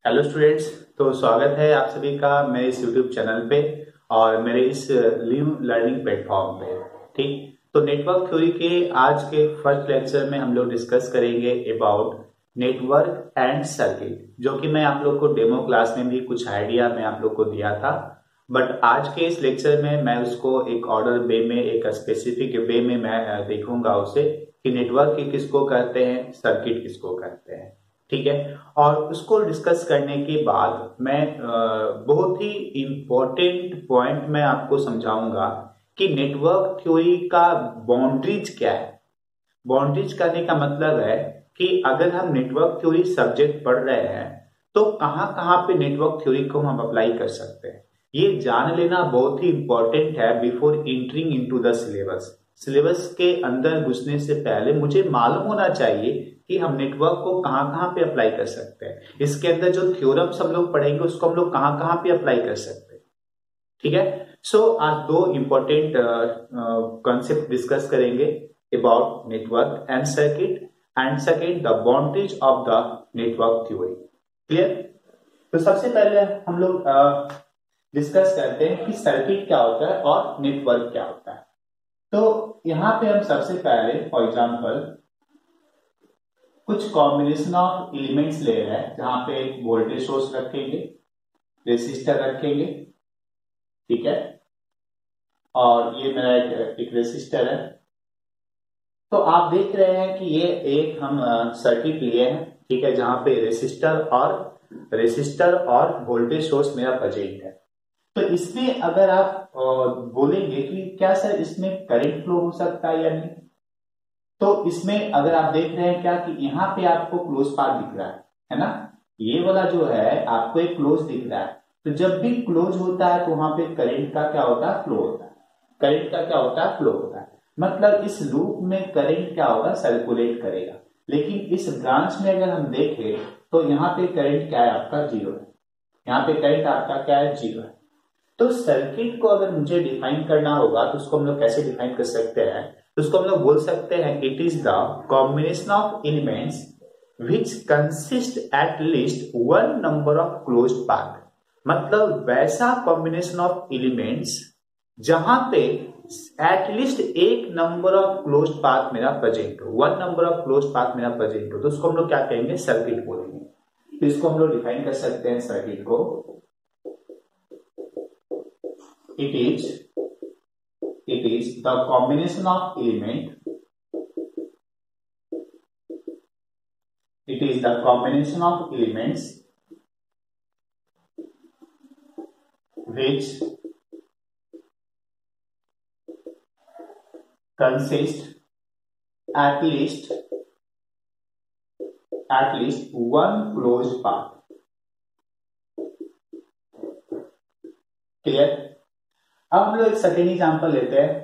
Hello students. तो स्वागत है आप सभी का मेरे इस यूट्यूब चैनल पे और मेरे इस न्यू लर्निंग प्लेटफॉर्म पे। ठीक, तो नेटवर्क थ्योरी के आज के फर्स्ट लेक्चर में हम लोग डिस्कस करेंगे अबाउट नेटवर्क एंड सर्किट, जो कि मैं आप लोग को डेमो क्लास में भी कुछ आइडिया मैं आप लोग को दिया था। बट आज के इस लेक्चर में मैं उसको एक ऑर्डर वे में, एक स्पेसिफिक वे में मैं देखूंगा उसे कि नेटवर्क किसको कहते हैं, सर्किट किसको कहते हैं। ठीक है, और उसको डिस्कस करने के बाद मैं बहुत ही इंपॉर्टेंट पॉइंट मैं आपको समझाऊंगा कि नेटवर्क थ्योरी का बाउंड्रीज क्या है। बाउंड्रीज करने का मतलब है कि अगर हम नेटवर्क थ्योरी सब्जेक्ट पढ़ रहे हैं तो कहां कहां पे नेटवर्क थ्योरी को हम अप्लाई कर सकते हैं, ये जान लेना बहुत ही इंपॉर्टेंट है before entering into the syllabus. Syllabus के अंदर घुसने से पहले मुझे मालूम होना चाहिए कि हम नेटवर्क को कहां कहां पे अप्लाई कर सकते हैं, इसके अंदर जो थ्योरम्स हम लोग पढ़ेंगे उसको हम लोग कहां कहां पे अप्लाई कर सकते हैं। ठीक है, सो आज दो इंपॉर्टेंट कॉन्सेप्ट डिस्कस करेंगे about network and circuit, and second the boundaries of the network theory. Clear? तो सबसे पहले हम लोग डिस्कस करते हैं कि सर्किट क्या होता है और नेटवर्क क्या होता है। तो यहां पे हम सबसे पहले फॉर एग्जांपल कुछ कॉम्बिनेशन ऑफ एलिमेंट्स ले रहे हैं, जहां पे एक वोल्टेज सोर्स रखेंगे, रेसिस्टर रखेंगे, ठीक है, और ये मेरा एक रेसिस्टर है। तो आप देख रहे हैं कि ये एक हम सर्किट लिए हैं, ठीक है, जहां पे रेसिस्टर और वोल्टेज सोर्स मेरा प्रेजेंट है। तो इसमें अगर आप बोलेंगे कि क्या सर इसमें करंट फ्लो हो सकता है या नहीं, तो इसमें अगर आप देख रहे हैं क्या कि यहाँ पे आपको क्लोज पाथ दिख रहा है ना, ये वाला जो है आपको एक क्लोज दिख रहा है। तो जब भी क्लोज होता है तो वहां पे करंट का क्या होता है, फ्लो होता है। करंट का क्या होता है, फ्लो होता है। मतलब इस लूप में करंट क्या होगा, सर्कुलेट करेगा। लेकिन इस ब्रांच में अगर हम देखें तो यहाँ पे करंट क्या है, आपका जीरो है। यहाँ पे करंट आपका क्या है, जीरो है। तो सर्किट को अगर मुझे डिफाइन करना होगा तो उसको हम लोग कैसे डिफाइन कर सकते हैं, तो उसको हम लोग बोल सकते हैं it is the combination of elements which consist at least one number of closed path. मतलब वैसा कॉम्बिनेशन ऑफ एलिमेंट्स जहां पे एटलीस्ट एक नंबर ऑफ क्लोज्ड पाथ मेरा प्रेजेंट हो, one number of closed path मेरा प्रेजेंट हो, तो उसको हम लोग क्या कहेंगे, सर्किट बोलेंगे। तो इसको हम लोग डिफाइन कर सकते हैं सर्किट को, it is the combination of element, it is the combination of elements which consist at least one closed path। Clear? अब हम लोग एक सेकेंड एग्जांपल लेते हैं।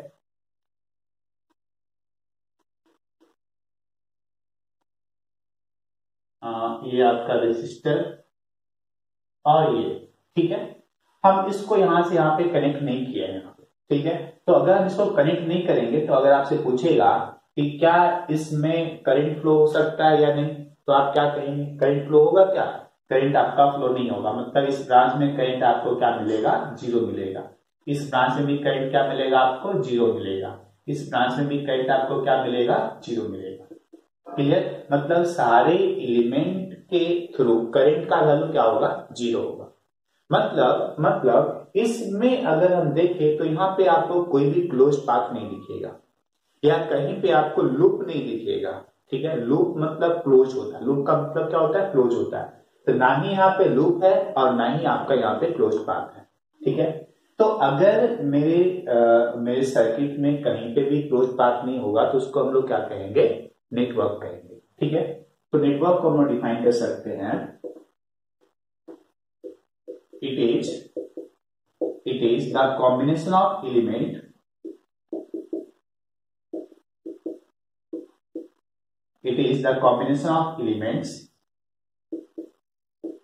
ये आपका रेसिस्टर और ये, ठीक है, हम इसको यहां से यहां पे कनेक्ट नहीं किया है यहाँ पे, ठीक है। तो अगर हम इसको कनेक्ट नहीं करेंगे तो अगर आपसे पूछेगा कि क्या इसमें करंट फ्लो हो सकता है या नहीं, तो आप क्या कहेंगे, करंट फ्लो होगा क्या? करंट आपका फ्लो नहीं होगा। मतलब इस ब्रांच में करंट आपको क्या मिलेगा, जीरो मिलेगा। इस ब्रांच में भी करंट क्या मिलेगा आपको, जीरो मिलेगा। इस ब्रांच में भी करंट आपको क्या मिलेगा, जीरो मिलेगा। क्लियर? मतलब सारे एलिमेंट के थ्रू करंट का वैल्यू क्या होगा, जीरो होगा। मतलब इसमें अगर हम देखें तो यहाँ पे आपको कोई भी क्लोज पाथ नहीं दिखेगा, या कहीं पे आपको लूप नहीं दिखेगा। ठीक है, लूप मतलब क्लोज होता है, लूप का मतलब क्या होता है, क्लोज होता है। तो ना ही यहाँ पे लूप है और ना ही आपका यहाँ पे क्लोज पाथ है। ठीक है, तो अगर मेरे सर्किट में कहीं पे भी क्लोज पाथ नहीं होगा तो उसको हम लोग क्या कहेंगे, नेटवर्क कहेंगे। ठीक है, तो नेटवर्क को हम लोग डिफाइन कर सकते हैं, it is the combination of element, it is the combination of elements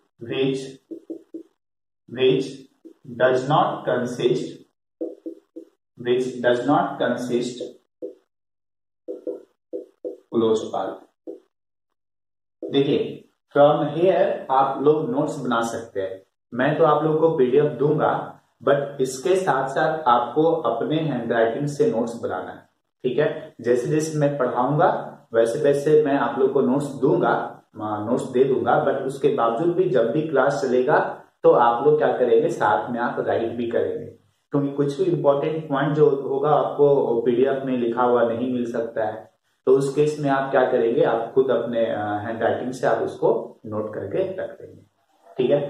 which does not consist closed path। देखिए फ्रॉम हेयर आप लोग नोट्स बना सकते हैं। मैं तो आप लोग को पीडीएफ दूंगा, बट इसके साथ साथ आपको अपने हैंडराइटिंग से नोट्स बनाना है, ठीक है। जैसे जैसे मैं पढ़ाऊंगा वैसे वैसे मैं आप लोग को नोट्स दूंगा, नोट्स दे दूंगा, बट उसके बावजूद भी जब भी क्लास चलेगा तो आप लोग क्या करेंगे, साथ में आप राइट भी करेंगे, क्योंकि कुछ भी इंपॉर्टेंट पॉइंट जो होगा आपको पीडीएफ में लिखा हुआ नहीं मिल सकता है। तो उस केस में आप क्या करेंगे, आप खुद अपने हैंड राइटिंग से आप उसको नोट करके रख देंगे, ठीक है।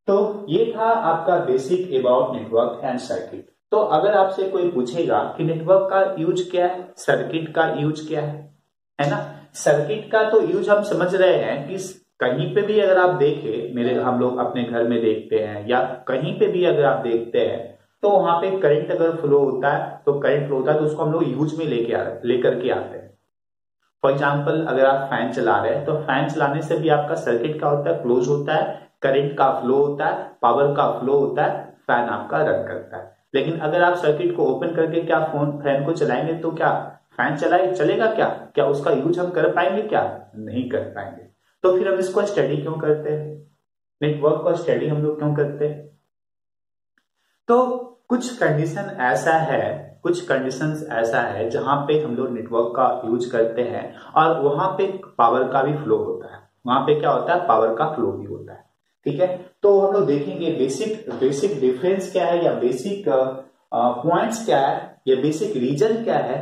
तो ये था आपका basic about network and circuit. तो अगर आपसे कोई पूछेगा कि नेटवर्क का यूज क्या है, सर्किट का यूज क्या है ना। सर्किट का तो यूज हम समझ रहे हैं कि कहीं पे भी अगर आप देखें, मेरे हम लोग अपने घर में देखते हैं या कहीं पे भी अगर आप देखते हैं तो वहां पे करंट अगर फ्लो होता है तो करंट फ्लो होता है तो उसको हम लोग यूज में लेकर के आते हैं। फॉर एग्जाम्पल अगर आप फैन चला रहे हैं तो फैन चलाने से भी आपका सर्किट का होता है, क्लोज होता है, करंट का फ्लो होता है, पावर का फ्लो होता है, फैन आपका रन करता है। लेकिन अगर आप सर्किट को ओपन करके क्या फैन को चलाएंगे तो क्या फैन चलेगा क्या, क्या उसका यूज हम कर पाएंगे, क्या नहीं कर पाएंगे। तो फिर हम इसको स्टडी क्यों करते हैं, नेटवर्क को स्टडी हम लोग क्यों करते हैं। तो कुछ कंडीशंस ऐसा है जहां पे हम लोग नेटवर्क का यूज करते हैं और वहां पे पावर का भी फ्लो होता है, वहां पे क्या होता है, पावर का फ्लो भी होता है, ठीक है। तो हम लोग देखेंगे बेसिक डिफरेंस क्या है या बेसिक पॉइंट्स क्या है या बेसिक रीजन क्या है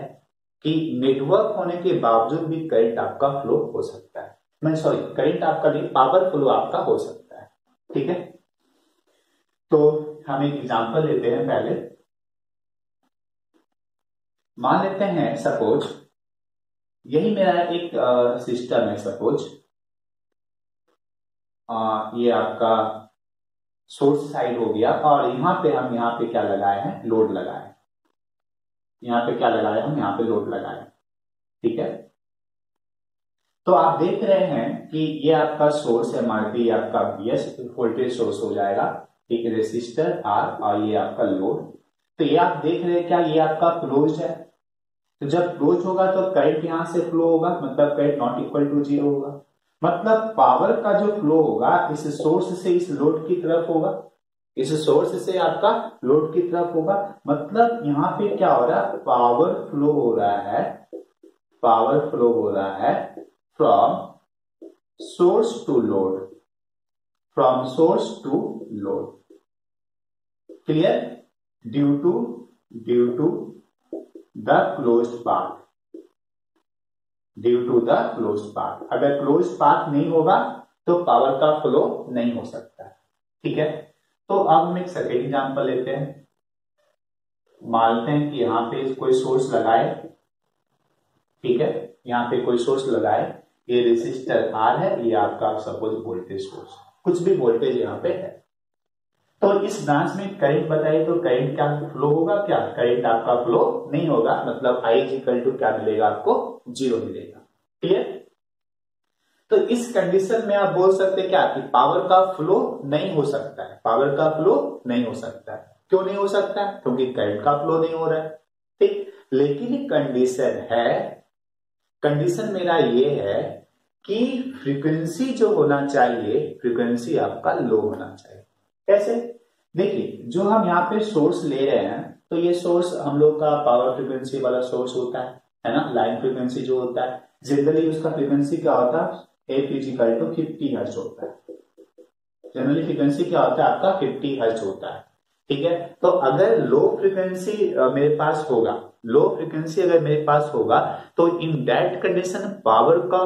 कि नेटवर्क होने के बावजूद भी करंट आपका फ्लो हो सकता है, करंट आपका नहीं, पावर फ्लो आपका हो सकता है, ठीक है। तो हम एक एग्जांपल लेते हैं पहले। मान लेते हैं सपोज यही मेरा एक सिस्टम है, सपोज ये आपका सोर्स साइड हो गया और यहां पे हम यहाँ पे क्या लगाए हैं, लोड लगाए, यहाँ पे क्या लगाए हम, यहाँ पे लोड लगाए, ठीक है। तो आप देख रहे हैं कि ये आपका सोर्स है, मान लीजिए आपका VS वोल्टेज सोर्स हो जाएगा, एक रेसिस्टर R और ये आपका लोड। तो ये आप देख रहे हैं क्या, ये आपका क्लोज है। तो जब क्लोज होगा तो करंट यहां से फ्लो होगा, मतलब करंट नॉट इक्वल टू 0 होगा, मतलब पावर का जो फ्लो होगा इस सोर्स से इस लोड की तरफ होगा, इस सोर्स से आपका लोड की तरफ होगा, मतलब यहां पे क्या हो रहा है, पावर फ्लो हो रहा है, पावर फ्लो हो रहा है from source to load, from source to load, clear, due to the closed path, due to the closed path. अगर क्लोज्ड पाथ नहीं होगा तो पावर का फ्लो नहीं हो सकता, ठीक है। तो अब हम एक सेकेंड एग्जांपल लेते हैं। मानते हैं कि यहां पे कोई सोर्स लगाए, ठीक है, यहां पे कोई सोर्स लगाए, ये रेसिस्टर R है, ये आपका सपोज वोल्टेज सोर्स, कुछ भी वोल्टेज यहां पे है। तो इस ब्रांच में करंट बताइए तो करंट क्या फ्लो होगा, क्या करंट आपका फ्लो नहीं होगा, मतलब I इक्वल टू क्या मिलेगा आपको, 0 मिलेगा, क्लियर। तो इस कंडीशन में आप बोल सकते हैं क्या कि पावर का फ्लो नहीं हो सकता है, पावर का फ्लो नहीं हो सकता है। क्यों नहीं हो सकता है, क्योंकि करंट का फ्लो नहीं हो रहा है, ठीक। लेकिन कंडीशन है, कंडीशन मेरा ये है कि फ्रीक्वेंसी जो होना चाहिए, फ्रीक्वेंसी आपका लो होना चाहिए। कैसे, देखिए जो हम यहाँ पे सोर्स ले रहे हैं तो ये सोर्स हम लोग का पावर फ्रीक्वेंसी वाला सोर्स होता है ना, लाइन फ्रीक्वेंसी जो होता है, जनरली उसका फ्रीक्वेंसी क्या होता है, F इक्वल टू 50 हर्ट्ज होता है, जनरली फ्रीक्वेंसी क्या होता है आपका 50 हर्ट्ज होता है, ठीक है। तो अगर लो फ्रीक्वेंसी मेरे पास होगा, लो फ्रीक्वेंसी अगर मेरे पास होगा तो इन दैट कंडीशन पावर का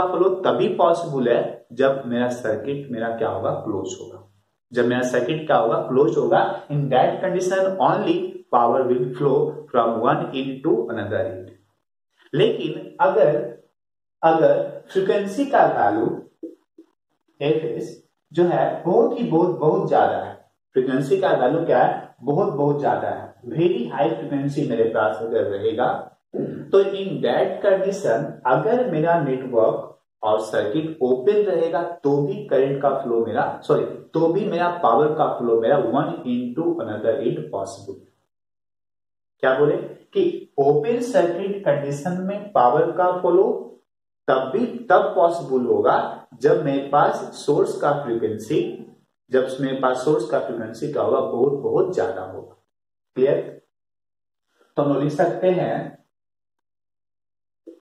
फ्लो तभी पॉसिबल है जब मेरा सर्किट मेरा क्या होगा, क्लोज होगा। जब मेरा सर्किट क्या होगा, क्लोज होगा, in that condition only power will flow from one end to another end. लेकिन अगर फ्रीक्वेंसी का वैल्यू Fs जो है बहुत ज्यादा है, फ्रीक्वेंसी का वैल्यू क्या है, बहुत ज्यादा है, वेरी हाई फ्रीक्वेंसी मेरे पास अगर रहेगा, तो इन दैट कंडीशन अगर मेरा नेटवर्क और सर्किट ओपन रहेगा तो भी करंट का फ्लो मेरा तो भी मेरा पावर का फ्लो मेरा one into another and possible. क्या बोले कि ओपन सर्किट कंडीशन में पावर का फ्लो तब पॉसिबल होगा जब मेरे पास सोर्स का फ्रीक्वेंसी क्या होगा, बहुत बहुत ज्यादा होगा। क्लियर? तो हम लिख सकते हैं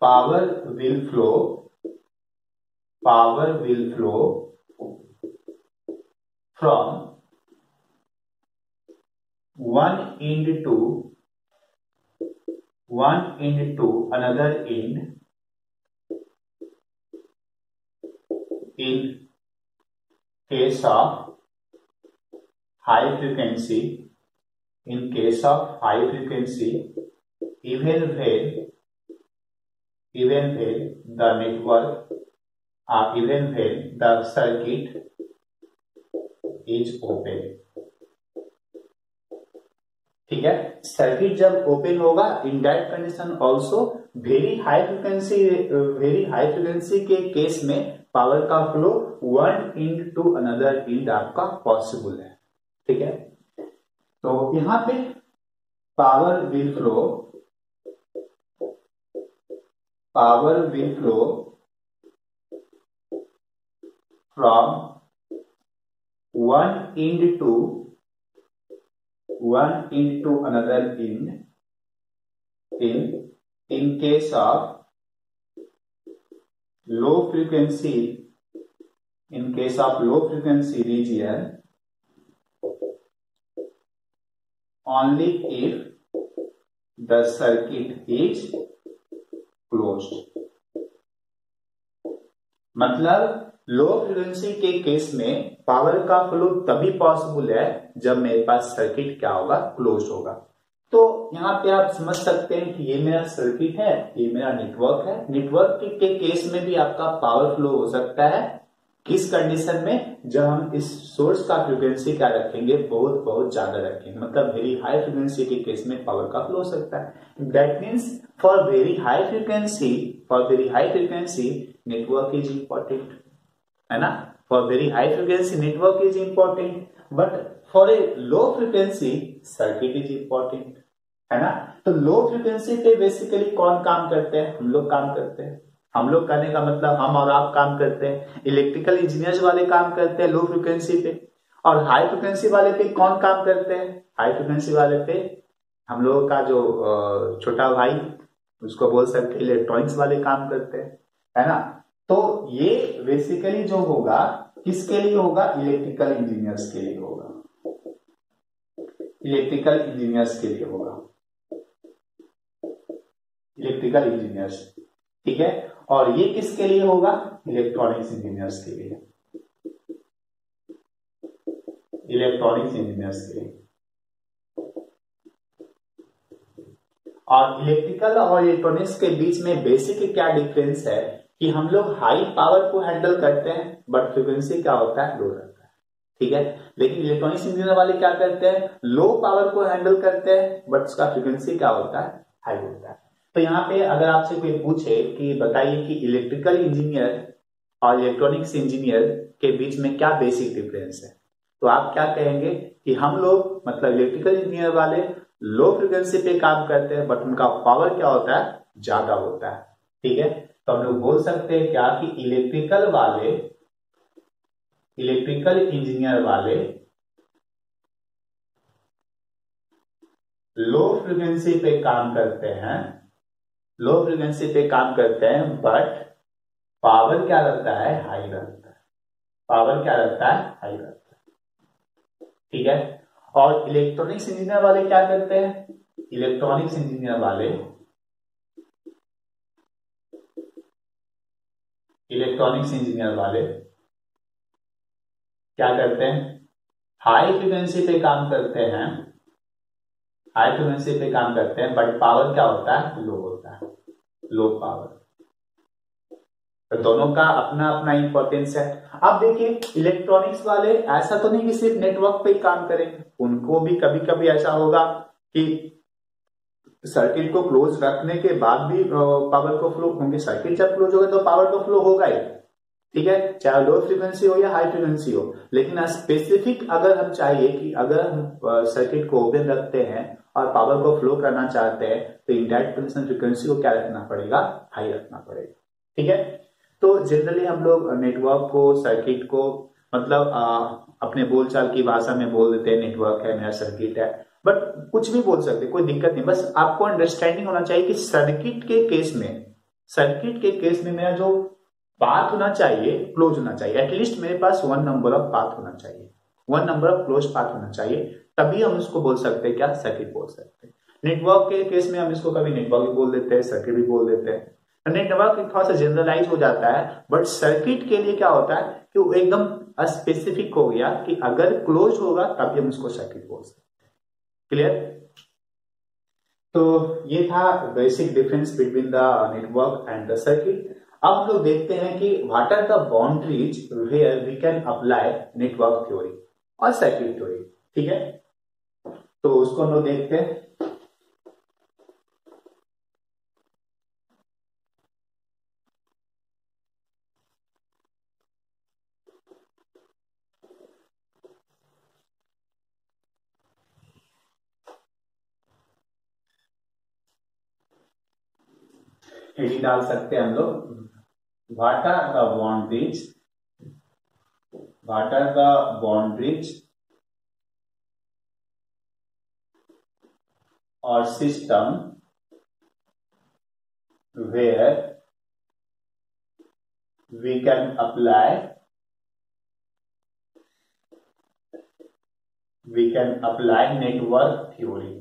power will flow from one end to another end in case of high frequency, even when the network even when the circuit is open। ठीक है, सर्किट जब ओपन होगा, in that condition also very high frequency के case में power का flow one end to another end आपका possible है। ठीक है, तो यहां पे power will flow from one end to another end in case of low frequency region only if the circuit is closed। मतलब लो फ्रीक्वेंसी के केस में पावर का फ्लो तभी पॉसिबल है जब मेरे पास सर्किट क्या होगा, क्लोज होगा। तो यहाँ पे आप समझ सकते हैं कि ये मेरा सर्किट है, ये मेरा नेटवर्क है। नेटवर्क के केस में भी आपका पावर फ्लो हो सकता है, किस कंडीशन में, जब हम इस सोर्स का फ्रीक्वेंसी क्या रखेंगे, बहुत बहुत ज्यादा रखेंगे, मतलब वेरी हाई फ्रीक्वेंसी के केस में पावर का फ्लो हो सकता है। That means for very high frequency network is important, है ना। For very high frequency network is important, but for a low frequency circuit is important, है ना। तो लो फ्रीक्वेंसी पे बेसिकली कौन काम करते हैं, हम लोग काम करते हैं। हम लोग करने का मतलब हम और आप काम करते हैं। इलेक्ट्रिकल इंजीनियर्स वाले काम करते हैं लो फ्रीक्वेंसी पे, और हाई फ्रीक्वेंसी वाले पे कौन काम करते हैं, हाई फ्रीक्वेंसी वाले पे हम लोगों का जो छोटा भाई, उसको बोल सकते हैं इलेक्ट्रॉनिक्स वाले काम करते हैं, है ना। तो ये बेसिकली जो होगा किसके लिए होगा, इलेक्ट्रिकल इंजीनियर्स के लिए होगा, इलेक्ट्रिकल इंजीनियर्स के लिए होगा, इलेक्ट्रिकल इंजीनियर्स। ठीक है, और ये किसके लिए होगा, इलेक्ट्रॉनिक्स इंजीनियर्स के लिए, इलेक्ट्रॉनिक्स इंजीनियर्स के लिए। और इलेक्ट्रिकल और इलेक्ट्रॉनिक्स के बीच में बेसिक क्या डिफरेंस है कि हम लोग हाई पावर को हैंडल करते हैं बट फ्रीक्वेंसी क्या होता है, लो रहता है। ठीक है, लेकिन इलेक्ट्रॉनिक्स इंजीनियर वाले क्या करते हैं, लो पावर को हैंडल करते हैं बट उसका फ्रीक्वेंसी क्या होता है, हाई होता है। तो यहाँ पे अगर आपसे कोई पूछे कि बताइए कि इलेक्ट्रिकल इंजीनियर और इलेक्ट्रॉनिक्स इंजीनियर के बीच में क्या बेसिक डिफरेंस है, तो आप क्या कहेंगे कि हम लोग मतलब इलेक्ट्रिकल इंजीनियर वाले लो फ्रीक्वेंसी पे काम करते हैं बट उनका पावर क्या होता है, ज्यादा होता है। ठीक है, तो हम लोग बोल सकते हैं क्या कि इलेक्ट्रिकल इंजीनियर वाले लो फ्रीक्वेंसी पे काम करते हैं, बट पावर क्या रहता है, हाई रहता है, पावर क्या रहता है, हाई रहता है। ठीक है, और इलेक्ट्रॉनिक्स इंजीनियर वाले क्या करते हैं, इलेक्ट्रॉनिक्स इंजीनियर वाले क्या करते हैं, हाई फ्रीक्वेंसी पे काम करते हैं, बट पावर क्या होता है, लो होता है, लो पावर। तो दोनों का अपना अपना इंपॉर्टेंस है। अब देखिए इलेक्ट्रॉनिक्स वाले ऐसा तो नहीं कि सिर्फ नेटवर्क पे ही काम करेंगे, उनको भी कभी कभी ऐसा होगा कि सर्किट को क्लोज रखने के बाद भी पावर को फ्लो, क्योंकि सर्किट जब क्लोज होगा तो पावर को फ्लो होगा ही। ठीक है, चाहे लो फ्रीक्वेंसी हो या हाई फ्रीक्वेंसी हो, लेकिन स्पेसिफिक अगर हम चाहिए कि अगर हम सर्किट को ओपन रखते हैं और पावर को फ्लो करना चाहते हैं तो इन दैट कंडीशन फ्रीक्वेंसी को क्या रखना पड़ेगा, हाई रखना पड़ेगा। ठीक है। तो जनरली हम लोग नेटवर्क को, सर्किट को मतलब अपने बोलचाल की भाषा में बोल देते हैं नेटवर्क है, मेरा सर्किट है, बट कुछ भी बोल सकते, कोई दिक्कत नहीं। बस आपको अंडरस्टैंडिंग होना चाहिए कि सर्किट के केस में मेरा जो पाथ होना चाहिए क्लोज होना चाहिए। एटलीस्ट मेरे पास 1 नंबर ऑफ पाथ होना चाहिए, 1 नंबर ऑफ क्लोज पाथ होना चाहिए, तभी हम उसको बोल सकते हैं क्या, सर्किट बोल सकते हैं। नेटवर्क के केस में हम इसको कभी नेटवर्क भी बोल देते हैं, सर्किट भी बोल देते हैं। नेटवर्क थोड़ा सा जनरलाइज हो जाता है, बट सर्किट के लिए क्या होता है कि वो एकदम स्पेसिफिक हो गया कि अगर क्लोज होगा तभी हम उसको सर्किट बोल सकते हैं। क्लियर? तो ये था basic difference between the network and the circuit. अब हम लोग देखते हैं कि what are the boundaries where we can apply network theory और सर्किट थ्योरी। ठीक है, तो उसको हम लोग देखते हैं। हेडिंग डाल सकते हैं हम लोग, व्हाट आर द बाउंड्रीज और system where we can apply network theory.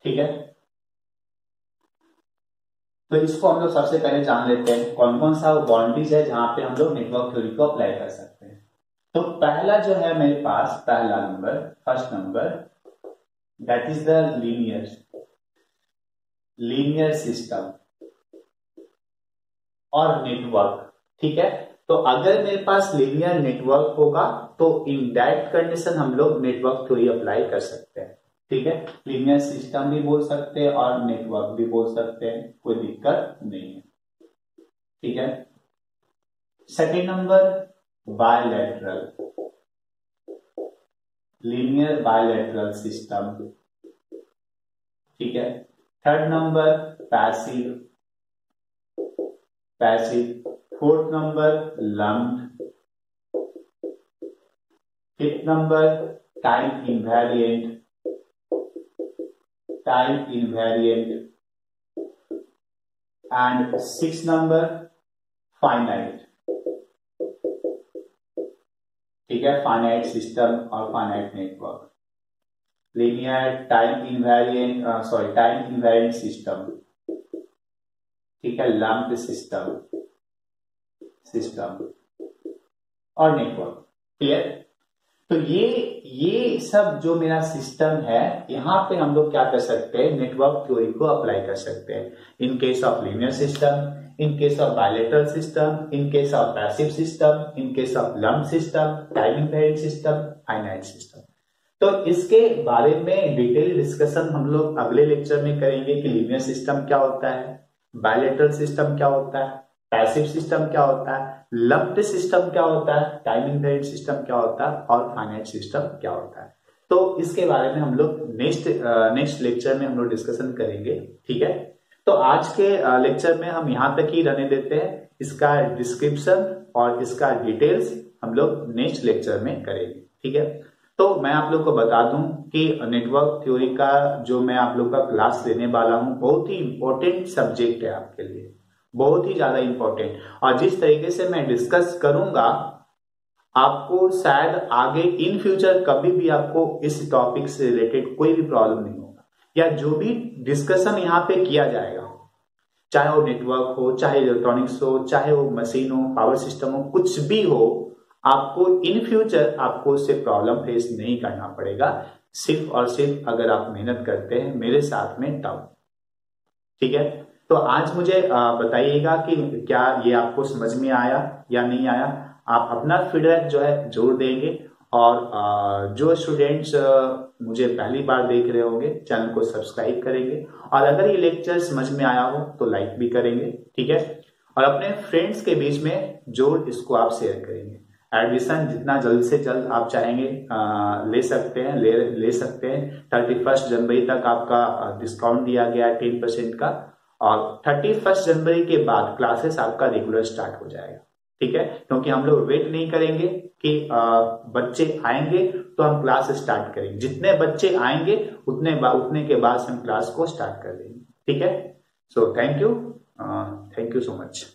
ठीक है, तो इसको हम लोग सबसे पहले जान लेते हैं कौन कौन सा बाउंड्रीज है जहां पे हम लोग नेटवर्क थ्योरी को अप्लाई कर सकते हैं। तो पहला जो है मेरे पास, पहला number, first number, that is the linear system और नेटवर्क। ठीक है, तो अगर मेरे पास लीनियर नेटवर्क होगा तो इन दैट कंडीशन हम लोग नेटवर्क थ्योरी अप्लाई कर सकते हैं। ठीक है, लीनियर सिस्टम भी बोल सकते हैं और नेटवर्क भी बोल सकते हैं, कोई दिक्कत नहीं है। ठीक है, second number, bilateral, linear bilateral system. ठीक है, third number, passive. Fourth number, lumped. Fifth number, time invariant. And six number, finite. ठीक है, फाइनाइट सिस्टम और finite network, linear, time invariant system. ठीक है, लम्प्ड सिस्टम और नेटवर्क। क्लियर? तो ये सब जो मेरा सिस्टम है, यहां पे हम लोग क्या कर सकते हैं, नेटवर्क थ्योरी को अप्लाई कर सकते हैं। In case of linear system, in case of bilateral system, in case of passive system, in case of lumped system, time invariant system, finite system. तो इसके बारे में डिटेल डिस्कशन हम लोग अगले लेक्चर में करेंगे कि लीनियर सिस्टम क्या होता है, बायलैटरल सिस्टम क्या होता है, पैसिव सिस्टम क्या होता है, लम्प्ड सिस्टम क्या होता है, टाइम इनवेरिएंट सिस्टम क्या होता है और फाइनाइट सिस्टम क्या होता है। तो इसके बारे में हम लोग नेक्स्ट लेक्चर में हम लोग डिस्कशन करेंगे। ठीक है, तो आज के लेक्चर में हम यहां तक ही रहने देते हैं। इसका डिस्क्रिप्शन और इसका डिटेल्स हम लोग नेक्स्ट लेक्चर में करेंगे। ठीक है, तो मैं आप लोग को बता दूं कि नेटवर्क थ्योरी का जो मैं आप लोग का क्लास लेने वाला हूं, बहुत ही इंपॉर्टेंट सब्जेक्ट है आपके लिए, बहुत ही ज्यादा इंपॉर्टेंट। और जिस तरीके से मैं डिस्कस करूंगा, आपको शायद आगे इन फ्यूचर कभी भी आपको इस टॉपिक से रिलेटेड कोई भी प्रॉब्लम नहीं होगा, या जो भी डिस्कशन यहाँ पे किया जाएगा, चाहे वो नेटवर्क हो, चाहे इलेक्ट्रॉनिक्स हो, चाहे वो मशीन हो, पावर सिस्टम हो, कुछ भी हो, आपको इन फ्यूचर आपको उससे प्रॉब्लम फेस नहीं करना पड़ेगा, सिर्फ और सिर्फ अगर आप मेहनत करते हैं मेरे साथ में तब। ठीक है, तो आज मुझे बताइएगा कि क्या ये आपको समझ में आया या नहीं आया। आप अपना फीडबैक जो है जरूर देंगे, और जो स्टूडेंट्स मुझे पहली बार देख रहे होंगे, चैनल को सब्सक्राइब करेंगे, और अगर ये लेक्चर समझ में आया हो तो लाइक भी करेंगे। ठीक है, और अपने फ्रेंड्स के बीच में जरूर इसको आप शेयर करेंगे। एडमिशन जितना जल्द से जल्द आप चाहेंगे ले सकते हैं, ले सकते हैं। 31 जनवरी तक आपका डिस्काउंट दिया गया है 10% का, और 31 जनवरी के बाद क्लासेस आपका रेगुलर स्टार्ट हो जाएगा, ठीक है। क्योंकि हम लोग वेट नहीं करेंगे कि बच्चे आएंगे तो हम क्लास स्टार्ट करेंगे, जितने बच्चे आएंगे उतने के बाद हम क्लास को स्टार्ट कर देंगे, ठीक है। So thank you so much.